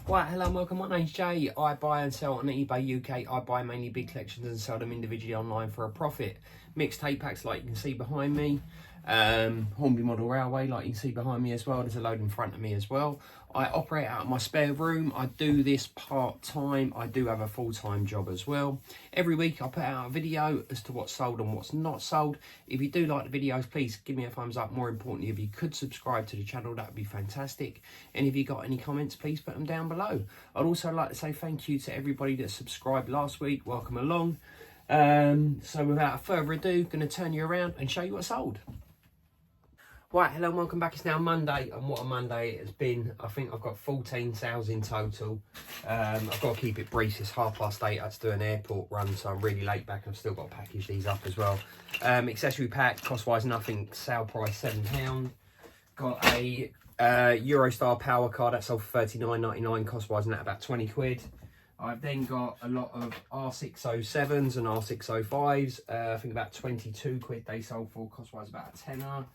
Right, hello and welcome. My name's Jay. I buy and sell on eBay UK. I buy mainly big collections and sell them individually online for a profit. Mixed tape packs like you can see behind me. Hornby model railway like you can see behind me as well. There's a load in front of me as well. I operate out of my spare room. I do this part-time. I do have a full-time job as well. Every week I put out a video as to what's sold and what's not sold. If you do like the videos, please give me a thumbs up. More importantly, if you could subscribe to the channel, that would be fantastic. And if you got any comments, please put them down below. I'd also like to say thank you to everybody that subscribed last week. Welcome along. So without further ado, going to turn you around and show you what's sold. Right, hello and welcome back. It's now Monday, and what a Monday it has been. I think I've got 14 sales in total. I've got to keep it brief. It's 8:30. I had to do an airport run, so I'm really late back. I've still got to package these up as well. Accessory pack, cost-wise nothing, sale price £7. Got a Eurostar power card, that's sold for £39.99, cost-wise and that about 20 quid. I've then got a lot of R607s and R605s. I think about 22 quid they sold for, cost-wise about a tenner.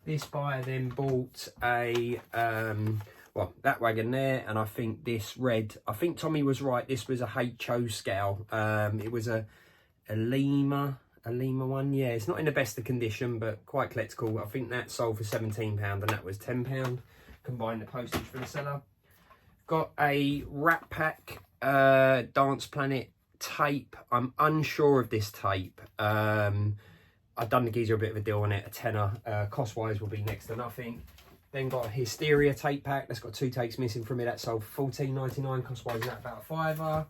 This buyer then bought a, well, that wagon there, and I think this red, I think Tommy was right, this was a HO scale. It was a Lima one, yeah. It's not in the best of condition, but quite collectible. I think that sold for £17 and that was £10. Combine the postage for the seller. Got a Rat Pack Dance Planet tape. I'm unsure of this tape. I've done the geezer a bit of a deal on it, a tenner. Cost-wise will be next to nothing. Then got a Hysteria tape pack. That's got 2 tapes missing from it. That sold for £14.99. Cost-wise that about a fiver.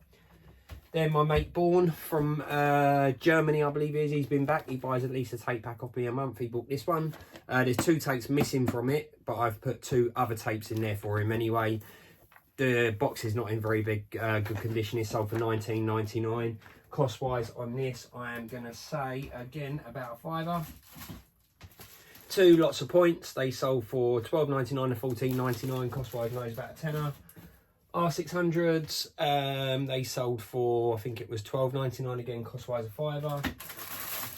Then my mate Born from Germany, I believe he is. He's been back. He buys at least a tape pack off me a month. He bought this one. There's 2 tapes missing from it, but I've put 2 other tapes in there for him anyway. The box is not in very big good condition. It's sold for £19.99. Cost-wise on this, I am going to say, again, about a fiver. 2 lots of points. They sold for £12.99 and £14.99. Cost-wise, no, it's about a tenner. R600s, they sold for, I think it was £12.99 again, cost-wise a fiver.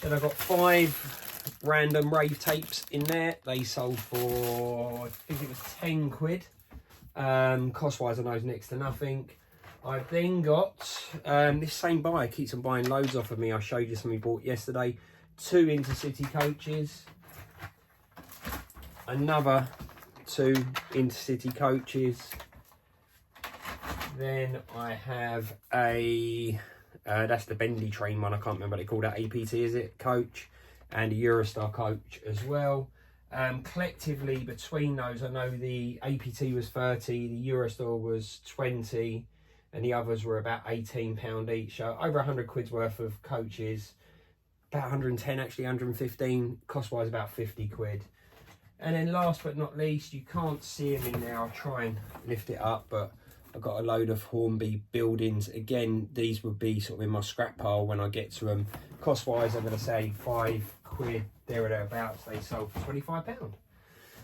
Then I've got 5 random rave tapes in there. They sold for, I think it was 10 quid. Cost-wise, I know it's next to nothing. I've then got, this same buyer keeps on buying loads off of me. I showed you some he bought yesterday. 2 intercity coaches. Another 2 intercity coaches. Then I have a, that's the Bentley train one. I can't remember what they call that. APT, is it? Coach. And a Eurostar coach as well. Collectively, between those, I know the APT was 30, the Eurostar was 20. And the others were about £18 each. So over 100 quid's worth of coaches. About 110, actually 115. Cost-wise about 50 quid. And then last but not least, you can't see them in there. I'll try and lift it up, but I've got a load of Hornby buildings. Again, these would be sort of in my scrap pile when I get to them. Cost-wise, I'm going to say 5 quid, there or thereabouts. They sold for £25.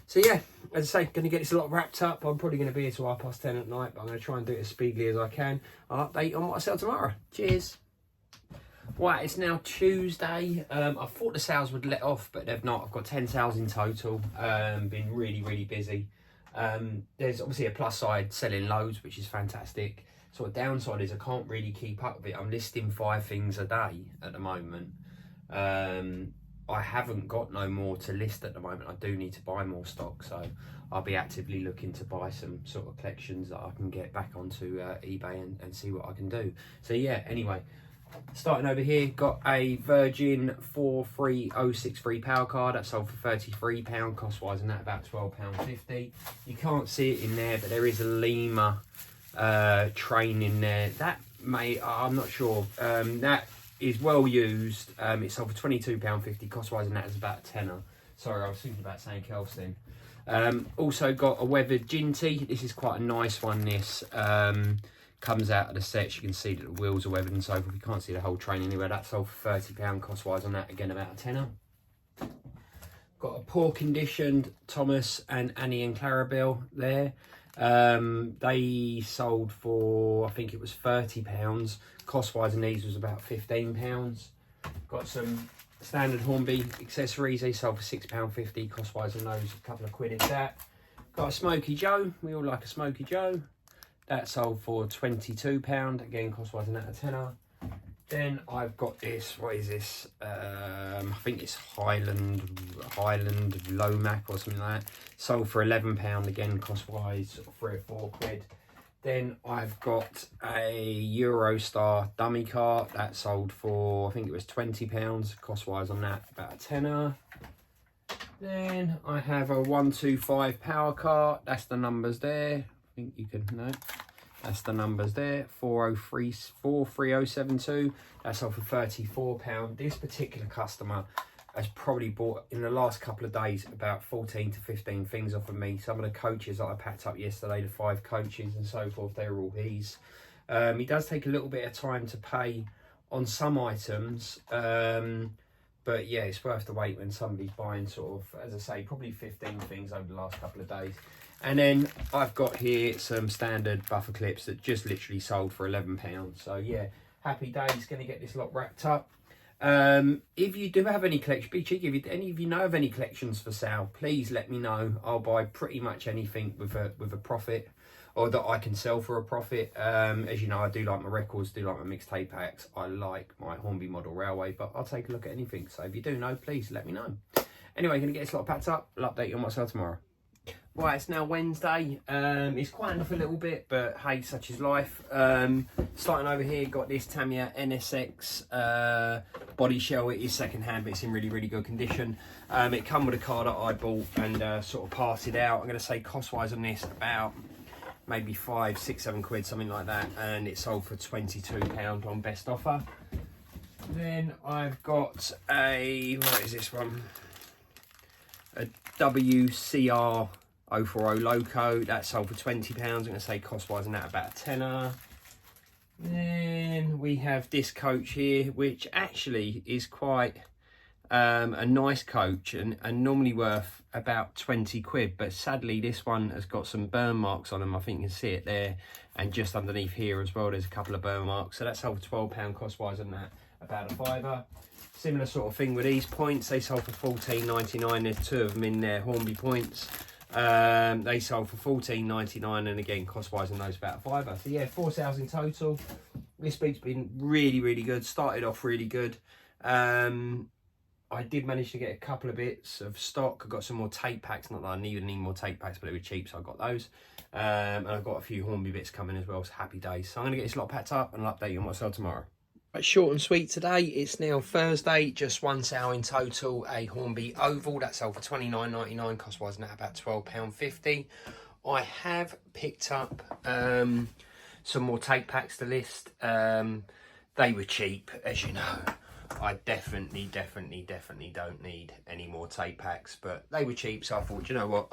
So yeah, as I say, going to get this a lot wrapped up. I'm probably going to be here till 10:30 at night, but I'm going to try and do it as speedily as I can. I'll update on what I sell tomorrow. Cheers. Right, it's now Tuesday. I thought the sales would let off, but they've not. I've got 10 sales in total. Been really, really busy. There's obviously a plus side, selling loads, which is fantastic. So a downside is I can't really keep up with it. I'm listing 5 things a day at the moment. I haven't got no more to list at the moment. I do need to buy more stock, so I'll be actively looking to buy some sort of collections that I can get back onto eBay and see what I can do. So yeah, anyway, starting over here, got a Virgin 43063 power card that sold for £33, cost-wise and that about £12.50. You can't see it in there, but there is a Lima train in there. That may, I'm not sure, that is well used. It sold for £22.50, cost-wise and that is about a tenner. Sorry, I was thinking about saying else then. Also got a weathered Ginty. This is quite a nice one, this. Comes out of the sets. You can see that the wheels are weathered and so forth. You can't see the whole train anywhere. That sold for £30, cost-wise on that, again about a tenner. Got a poor conditioned Thomas and Annie and Clarabelle there. They sold for, I think it was £30. Cost-wise and these was about £15. Got some standard Hornby accessories. They sold for £6.50. Cost-wise on those, a couple of quid in that. Got a Smoky Joe. We all like a Smoky Joe. That sold for £22. Again, cost-wise an out of tenner. Then I've got this, what is this? I think it's Highland Lomac or something like that. Sold for £11, again, cost-wise, sort of £3 or £4. Then I've got a Eurostar dummy cart. That sold for, I think it was £20. Cost-wise on that, about a tenner. Then I have a 125 power cart. That's the numbers there. I think you can know. That's the numbers there. 43072. That's sold for £34. This particular customer has probably bought in the last couple of days about 14 to 15 things off of me. Some of the coaches that I packed up yesterday, the 5 coaches and so forth, they were all his. He does take a little bit of time to pay on some items. But yeah, it's worth the wait when somebody's buying sort of, as I say, probably 15 things over the last couple of days. And then I've got here some standard buffer clips that just literally sold for £11. So yeah, happy days, going to get this lot wrapped up. If you do have any collection, be cheeky, if any of you know of any collections for sale, please let me know. I'll buy pretty much anything with a profit, or that I can sell for a profit. As you know, I do like my records, do like my mixtape packs. I like my Hornby model railway, but I'll take a look at anything. So if you do know, please let me know. Anyway, going to get this lot packed up. I'll update you on what I sell tomorrow. Right, it's now Wednesday. It's quite enough a little bit, but hey, such is life. Starting over here, got this Tamiya NSX body shell. It is second hand, but it's in really, really good condition. It come with a car that I bought and sort of passed it out. I'm going to say cost-wise on this about maybe 5, 6, 7 quid, something like that, and it sold for £22 on best offer. Then I've got a, what is this one? A WCR 040 Loco. That sold for £20. I'm going to say cost-wise on that about a tenner. Then we have this coach here, which actually is quite a nice coach and normally worth about 20 quid, but sadly this one has got some burn marks on them. I think you can see it there, and just underneath here as well there's a couple of burn marks. So that's sold for £12 cost-wise on that, about a fiver. Similar sort of thing with these points. They sold for £14.99. There's 2 of them in there, Hornby points. They sold for £14.99, and again cost-wise on those about a fiver. So yeah, 4 sales in total. This week's been really, really good. Started off really good. I did manage to get a couple of bits of stock. I got some more tape packs. Not that I need more tape packs, but they were cheap, so I got those. And I've got a few Hornby bits coming as well, so happy days. So I'm going to get this lot packed up and I'll update you on what I sell tomorrow. Right, short and sweet today. It's now Thursday. Just 1 sale in total. A Hornby Oval. That sold for £29.99. Cost-wise now about £12.50. I have picked up some more tape packs to list. They were cheap, as you know. I definitely don't need any more tape packs, but they were cheap, so I thought, you know what,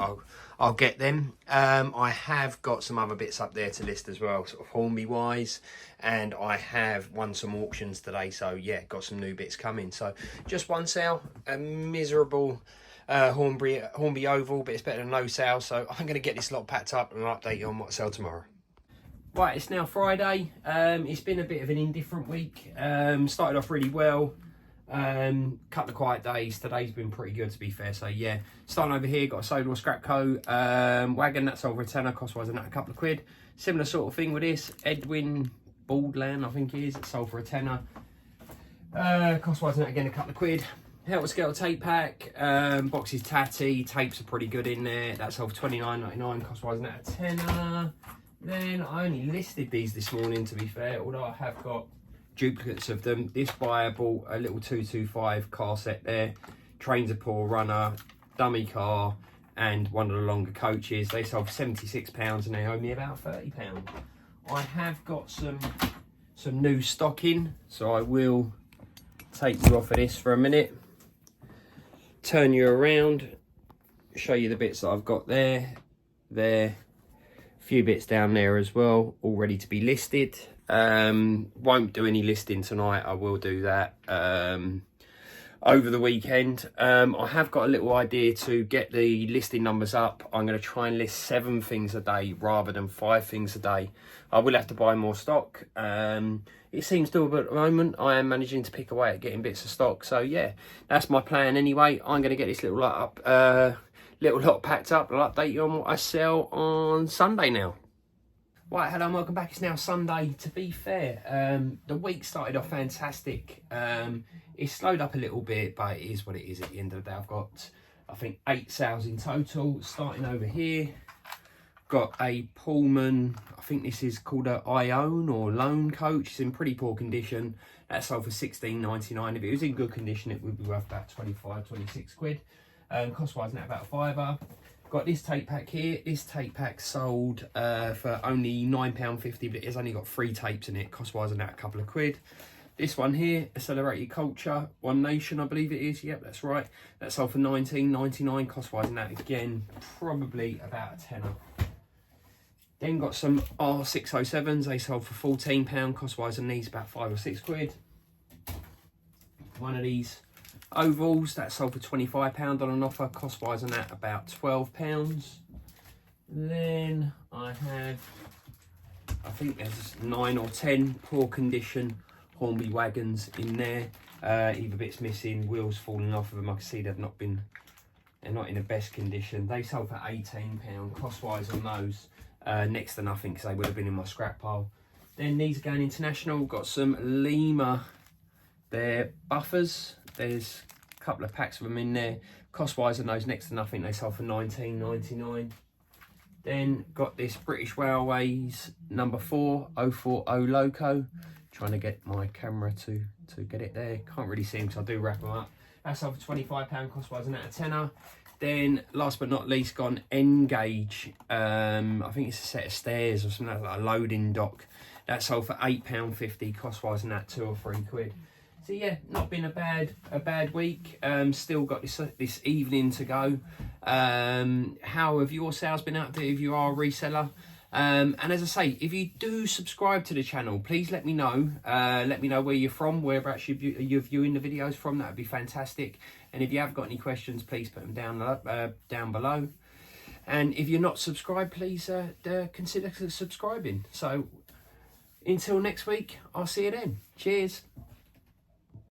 I'll get them. I have got some other bits up there to list as well, sort of Hornby wise, and I have won some auctions today, so yeah, got some new bits coming. So just 1 sale, a miserable Hornby Oval, but it's better than no sale. So I'm going to get this lot packed up and I'll update you on what I sell tomorrow. Right, it's now Friday. It's been a bit of an indifferent week. Started off really well. Couple of quiet days. Today's been pretty good, to be fair. So yeah, starting over here, got a Sodor Scrapco wagon. That's over a tenner, cost-wise and that a couple of quid. Similar sort of thing with this Edwin Baldland, I think it is. It sold for a tenner. Cost-wise and that again a couple of quid. Helter Skelter tape pack. Box is tatty. Tapes are pretty good in there. That sold for £29.99. Cost-wise and that a tenner. Then I only listed these this morning, to be fair, although I have got duplicates of them. This buyer bought a little 225 car set there, Trains a Poor Runner, dummy car, and one of the longer coaches. They sold for £76 and they owe me about £30. I have got some new stock in, so I will take you off of this for a minute, turn you around, show you the bits that I've got there, few bits down there as well, all ready to be listed. Won't do any listing tonight. I will do that over the weekend. I have got a little idea to get the listing numbers up. I'm going to try and list 7 things a day rather than 5 things a day. I will have to buy more stock. It seems doable at the moment. I am managing to pick away at getting bits of stock. So yeah, that's my plan anyway. I'm going to get this little lot up. Little lot packed up. I'll update you on what I sell on Sunday now. Right, hello and welcome back. It's now Sunday. To be fair, the week started off fantastic. It slowed up a little bit, but it is what it is at the end of the day. I've got, I think, 8 sales in total. Starting over here, got a Pullman, I think this is called a Ione or Loan Coach. It's in pretty poor condition. That sold for £16.99. If it was in good condition, it would be worth about 25, 26 quid. Cost-wise, now about a fiver. Got this tape pack here. This tape pack sold for only £9.50, but it's only got 3 tapes in it. Cost-wise, about a couple of quid. This one here, Accelerated Culture, One Nation, I believe it is. Yep, that's right. That sold for £19.99. Cost-wise, and that again, probably about a tenner. Then got some R607s. They sold for £14. Cost-wise, and these about 5 or 6 quid. One of these ovals that sold for £25 on an offer, cost wise on that about £12. Then I have, I think there's 9 or 10 poor condition Hornby wagons in there. Either bits missing, wheels falling off of them. I can see they're not in the best condition. They sold for £18. Cost wise on those, next to nothing because they would have been in my scrap pile. Then these are going international. Got some Lima, they're buffers. There's a couple of packs of them in there. Cost-wise on those, next to nothing. They sold for £19.99. Then got this British Railways number 4040 Loco. Trying to get my camera to get it there. Can't really see them because I do wrap them up. That sold for £25. Cost-wise on that, a tenner. Then, last but not least, got an N-Gauge. I think it's a set of stairs or something like a loading dock. That sold for £8.50. Cost-wise on that, 2 or 3 quid. So yeah, not been a bad week. Still got this evening to go. How have your sales been out there if you are a reseller? And as I say, if you do subscribe to the channel, please let me know. Let me know where you're from, whereabouts you're viewing the videos from. That would be fantastic. And if you have got any questions, please put them down below. And if you're not subscribed, please consider subscribing. So until next week, I'll see you then. Cheers.